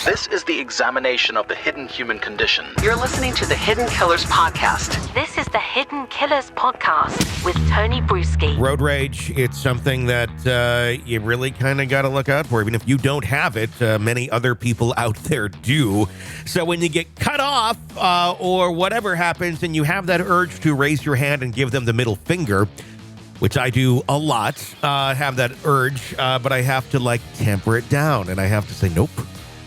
This is the examination of the hidden human condition. You're listening to the Hidden Killers Podcast. This is the Hidden Killers Podcast with Tony Bruschi. Road rage, it's something that you really kind of got to look out for. Even if you don't have it, many other people out there do. So when you get cut off or whatever happens and you have that urge to raise your hand and give them the middle finger, which I do a lot, have that urge, but I have to temper it down. And I have to say, nope,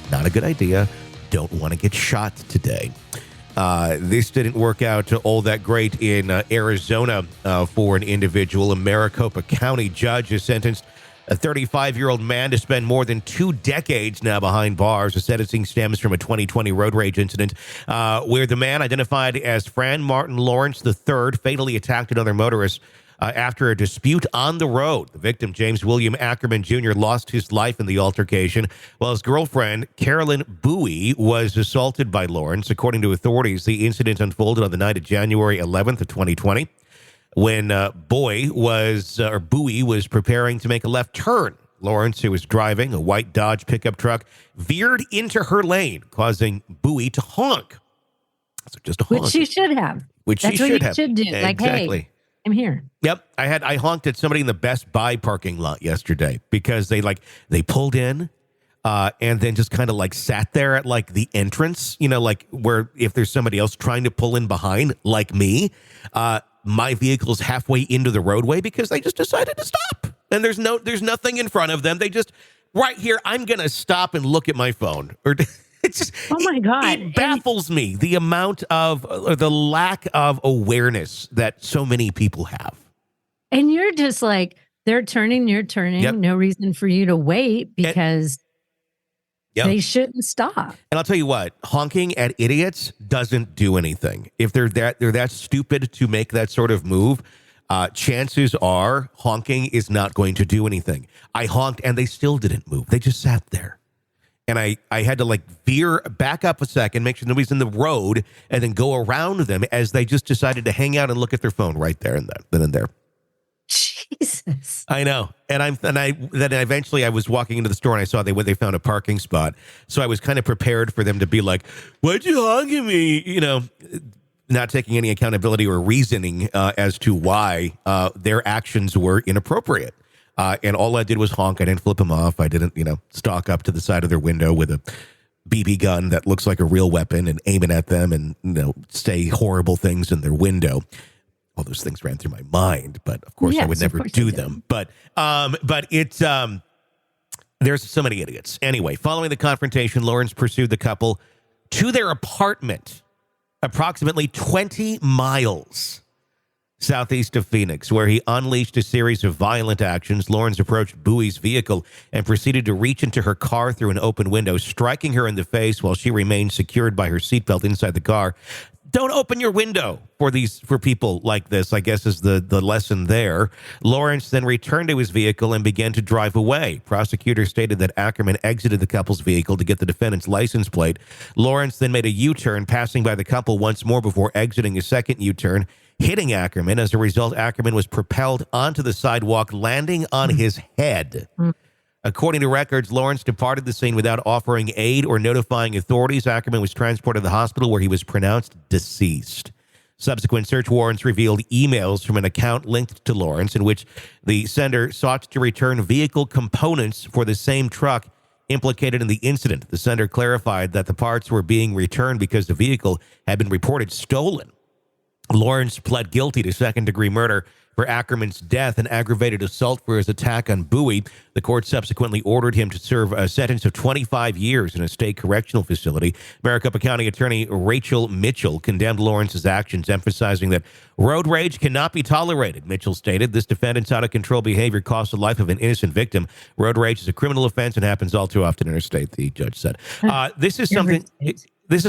not a good idea. Don't want to get shot today. This didn't work out all that great in Arizona for an individual. A Maricopa County judge has sentenced a 35-year-old man to spend more than 2 decades now behind bars. The sentencing stems from a 2020 road rage incident where the man, identified as Fran Martin Lawrence III, fatally attacked another motorist after a dispute on the road. The victim, James William Ackerman Jr., lost his life in the altercation, while his girlfriend, Carlyn Bui, was assaulted by Lawrence. According to authorities, the incident unfolded on the night of January 11th of 2020, when Bui was preparing to make a left turn. Lawrence, who was driving a white Dodge pickup truck, veered into her lane, causing Bui to honk. So just a honk. Which she should have. That's what you should do. Exactly. Hey, I'm here. Yep. I honked at somebody in the Best Buy parking lot yesterday because they pulled in and then just kind of sat there at the entrance, where if there's somebody else trying to pull in behind, like me, my vehicle's halfway into the roadway because they just decided to stop. And there's nothing in front of them. They just, right here, I'm going to stop and look at my phone. Or it's just, oh my God. It baffles me, the amount of, or the lack of awareness that so many people have. And you're just they're turning, you're turning. Yep. No reason for you to wait because they shouldn't stop. And I'll tell you what, honking at idiots doesn't do anything. If they're that stupid to make that sort of move, chances are honking is not going to do anything. I honked and they still didn't move. They just sat there. And I had to veer back up a second, make sure nobody's in the road, and then go around them as they just decided to hang out and look at their phone right there and then and there. Jesus. I know. And then eventually I was walking into the store and I saw they found a parking spot. So I was kind of prepared for them to be like, why'd you honk at me? Not taking any accountability or reasoning as to why their actions were inappropriate. And all I did was honk. I didn't flip them off. I didn't, stalk up to the side of their window with a BB gun that looks like a real weapon and aim it at them and, say horrible things in their window. All those things ran through my mind, but of course I would never do them. But it's, there's so many idiots. Anyway, following the confrontation, Lawrence pursued the couple to their apartment, approximately 20 miles southeast of Phoenix, where he unleashed a series of violent actions. Lawrence approached Bui's vehicle and proceeded to reach into her car through an open window, striking her in the face while she remained secured by her seatbelt inside the car. Don't open your window for people like this, I guess, is the lesson there. Lawrence then returned to his vehicle and began to drive away. Prosecutors stated that Ackerman exited the couple's vehicle to get the defendant's license plate. Lawrence then made a U-turn, passing by the couple once more before exiting a second U-turn, hitting Ackerman. As a result, Ackerman was propelled onto the sidewalk, landing on his head. According to records, Lawrence departed the scene without offering aid or notifying authorities. Ackerman was transported to the hospital where he was pronounced deceased. Subsequent search warrants revealed emails from an account linked to Lawrence in which the sender sought to return vehicle components for the same truck implicated in the incident. The sender clarified that the parts were being returned because the vehicle had been reported stolen. Lawrence pled guilty to second-degree murder for Ackerman's death and aggravated assault for his attack on Bui. The court subsequently ordered him to serve a sentence of 25 years in a state correctional facility. Maricopa County Attorney Rachel Mitchell condemned Lawrence's actions, emphasizing that road rage cannot be tolerated. Mitchell stated, this defendant's out-of-control behavior cost the life of an innocent victim. Road rage is a criminal offense and happens all too often interstate, the judge said. This is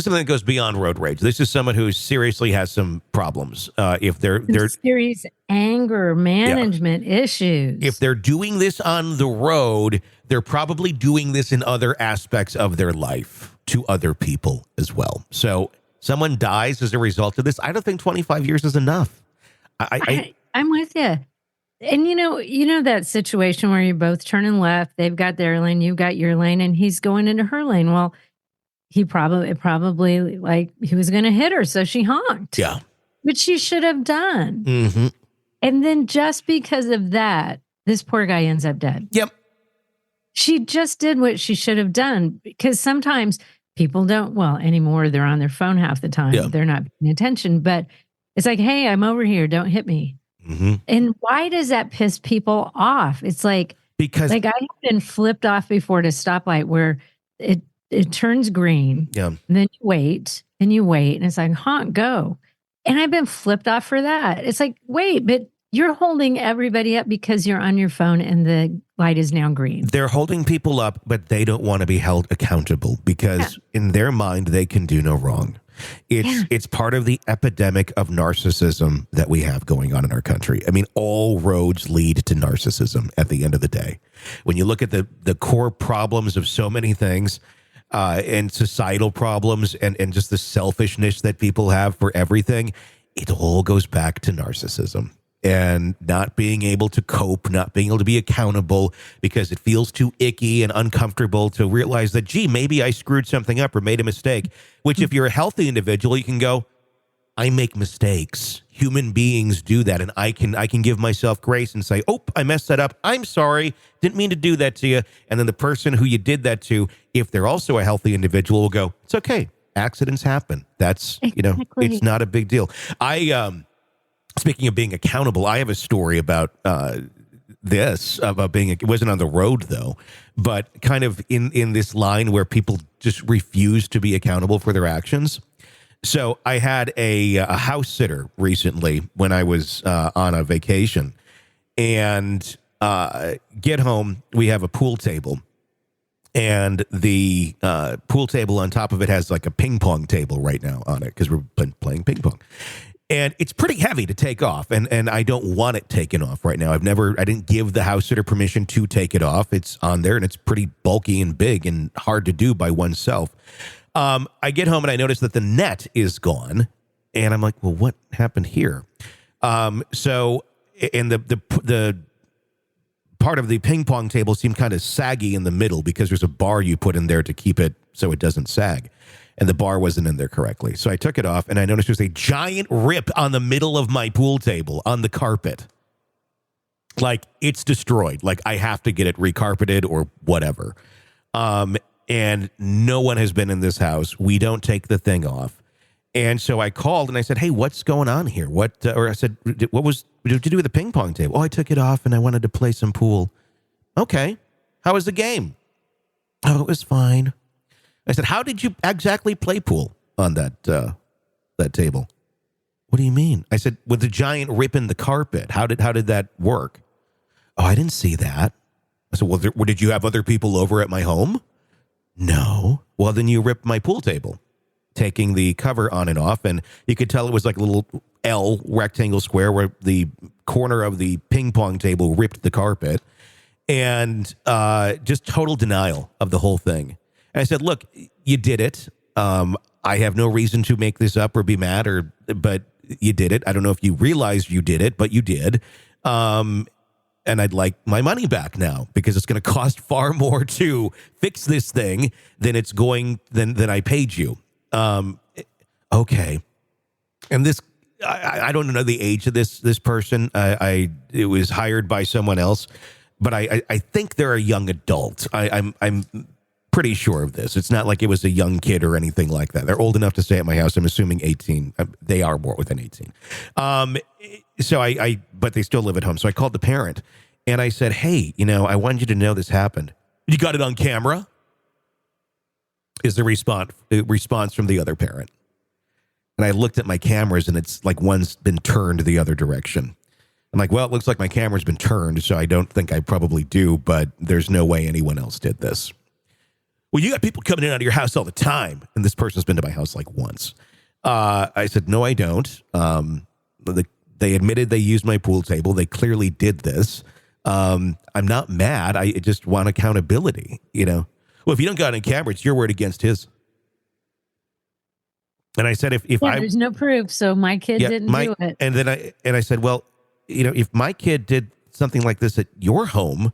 something that goes beyond road rage. This is someone who seriously has some problems. If they're serious anger management issues. If they're doing this on the road, they're probably doing this in other aspects of their life to other people as well. So someone dies as a result of this. I don't think 25 years is enough. I'm with you. And you know that situation where you're both turning left, they've got their lane, you've got your lane, and he's going into her lane. Well, probably like he was going to hit her. So she honked. Yeah. Which she should have done. Mm-hmm. And then just because of that, this poor guy ends up dead. Yep. She just did what she should have done, because sometimes people don't, well, anymore, they're on their phone half the time. Yeah. They're not paying attention, but it's like, hey, I'm over here. Don't hit me. Mm-hmm. And why does that piss people off? It's like, because like I have been flipped off before at a stoplight where it turns green. Yeah. And then you wait. And it's like, honk, go. And I've been flipped off for that. It's like, wait, but you're holding everybody up because you're on your phone and the light is now green. They're holding people up, but they don't want to be held accountable because in their mind, they can do no wrong. It's part of the epidemic of narcissism that we have going on in our country. I mean, all roads lead to narcissism at the end of the day. When you look at the core problems of so many things, and societal problems and just the selfishness that people have for everything, it all goes back to narcissism and not being able to cope, not being able to be accountable because it feels too icky and uncomfortable to realize that, gee, maybe I screwed something up or made a mistake, which if you're a healthy individual, you can go, I make mistakes. Human beings do that. And I can give myself grace and say, oh, I messed that up. I'm sorry. Didn't mean to do that to you. And then the person who you did that to, if they're also a healthy individual, will go, it's okay. Accidents happen. That's, it's not a big deal. Speaking of being accountable, I have a story about this, about being, it wasn't on the road though, but kind of in this line where people just refuse to be accountable for their actions. So I had a house sitter recently when I was on a vacation, and get home, we have a pool table, and the pool table on top of it has like a ping pong table right now on it because we're playing ping pong. And it's pretty heavy to take off, and I don't want it taken off right now. I didn't give the house sitter permission to take it off. It's on there, and it's pretty bulky and big and hard to do by oneself. I get home, and I notice that the net is gone, and I'm like, well, what happened here? So, and the part of the ping pong table seemed kind of saggy in the middle because there's a bar you put in there to keep it so it doesn't sag. And the bar wasn't in there correctly. So I took it off, and I noticed there's a giant rip on the middle of my pool table on the carpet. Like, it's destroyed. Like, I have to get it recarpeted or whatever. And no one has been in this house. We don't take the thing off. And so I called, and I said, hey, what's going on here? Or I said, what did you do with the ping pong table? Oh, I took it off, and I wanted to play some pool. Okay. How was the game? Oh, it was fine. I said, how did you exactly play pool on that table? What do you mean? I said, with the giant rip in the carpet, how did that work? Oh, I didn't see that. I said, well, did you have other people over at my home? No. Well, then you ripped my pool table, taking the cover on and off, and you could tell it was like a little L rectangle square where the corner of the ping pong table ripped the carpet, and just total denial of the whole thing. And I said, look, you did it. I have no reason to make this up or be mad, but you did it. I don't know if you realized you did it, but you did. And I'd like my money back now because it's going to cost far more to fix this thing than than I paid you. Okay. And this, I don't know the age of this person. It was hired by someone else, but I think they're a young adult. I'm pretty sure of this. It's not like it was a young kid or anything like that. They're old enough to stay at my house. I'm assuming 18. They are more within 18. So but they still live at home. So I called the parent and I said, hey, I wanted you to know this happened. You got it on camera? Is the response from the other parent. And I looked at my cameras and it's like one's been turned the other direction. I'm like, well, it looks like my camera's been turned, so I don't think I probably do, but there's no way anyone else did this. Well, you got people coming in and out of your house all the time. And this person's been to my house like once. I said, no, I don't. They admitted they used my pool table. They clearly did this. I'm not mad. I just want accountability, Well, if you don't got it on camera, it's your word against his. And I said, there's no proof, so my kid didn't do it. And then I said, well, if my kid did something like this at your home,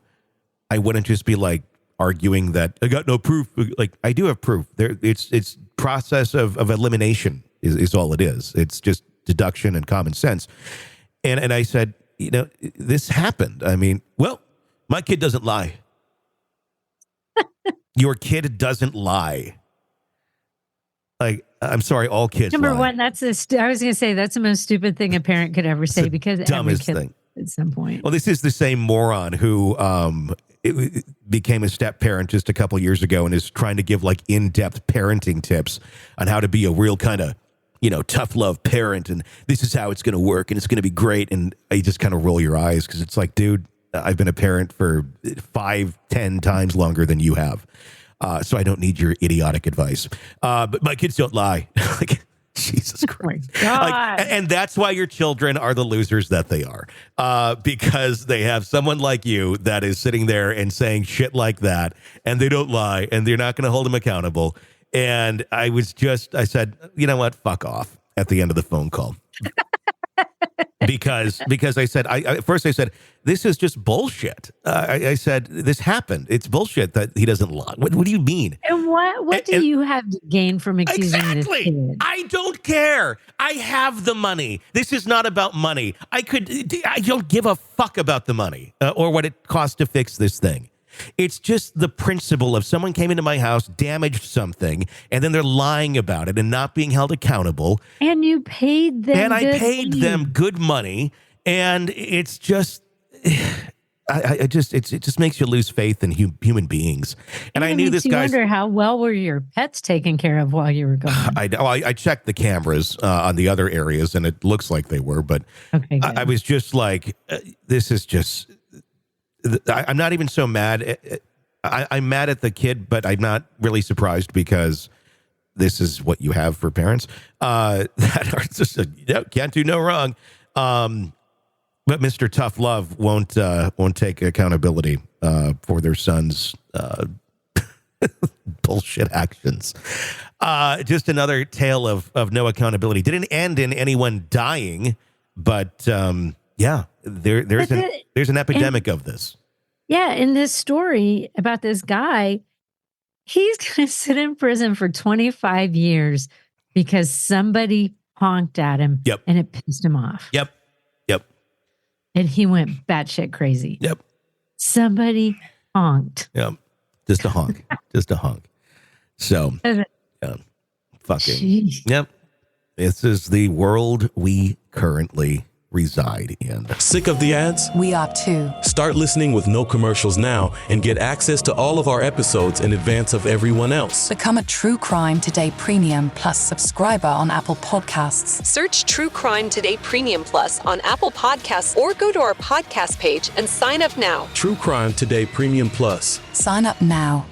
I wouldn't just be like, arguing that I got no proof. Like, I do have proof. It's process of elimination is all it is. It's just deduction and common sense. And I said, this happened. I mean, well, my kid doesn't lie. Your kid doesn't lie. Like, I'm sorry, all kids Number lie. one, I was going to say that's the most stupid thing a parent could ever say, because every kid thing at some point. Well, this is the same moron who it became a step parent just a couple years ago and is trying to give like in-depth parenting tips on how to be a real kind of, tough love parent. And this is how it's going to work and it's going to be great. And you just kind of roll your eyes because it's like, dude, I've been a parent for 5-10 times longer than you have. So I don't need your idiotic advice. But my kids don't lie. Like, Jesus Christ. Oh my God. And that's why your children are the losers that they are. Because they have someone like you that is sitting there and saying shit like that, and they don't lie, and they're not going to hold them accountable. And I said, you know what? Fuck off at the end of the phone call. Because I said, at first I said, this is just bullshit. I said, this happened. It's bullshit that he doesn't lie. What do you mean? And what do you have to gain from accusing this kid? I don't care. I have the money. This is not about money. I don't give a fuck about the money or what it costs to fix this thing. It's just the principle of someone came into my house, damaged something, and then they're lying about it and not being held accountable. And you paid them. And I paid them good money, and it's just, it just makes you lose faith in human beings. And I knew this guy. I wonder how well were your pets taken care of while you were gone. I checked the cameras on the other areas, and it looks like they were, but okay, I was just like, this is just. I'm not even so mad. I'm mad at the kid, but I'm not really surprised because this is what you have for parents that are just can't do no wrong. But Mr. Tough Love won't take accountability for their son's bullshit actions. Just another tale of no accountability. Didn't end in anyone dying, but yeah, there's an epidemic of this. Yeah, in this story about this guy, he's going to sit in prison for 25 years because somebody honked at him. Yep. And it pissed him off. Yep. And he went batshit crazy. Yep. Somebody honked. Yep. Just a honk. Just a honk. So, yeah, fucking. Jeez. Yep. This is the world we currently reside in. Sick of the ads? We are too. Start listening with no commercials now and get access to all of our episodes in advance of everyone else. Become a True Crime Today Premium Plus subscriber on Apple Podcasts. Search True Crime Today Premium Plus on Apple Podcasts or go to our podcast page and sign up now. True Crime Today Premium Plus. Sign up now.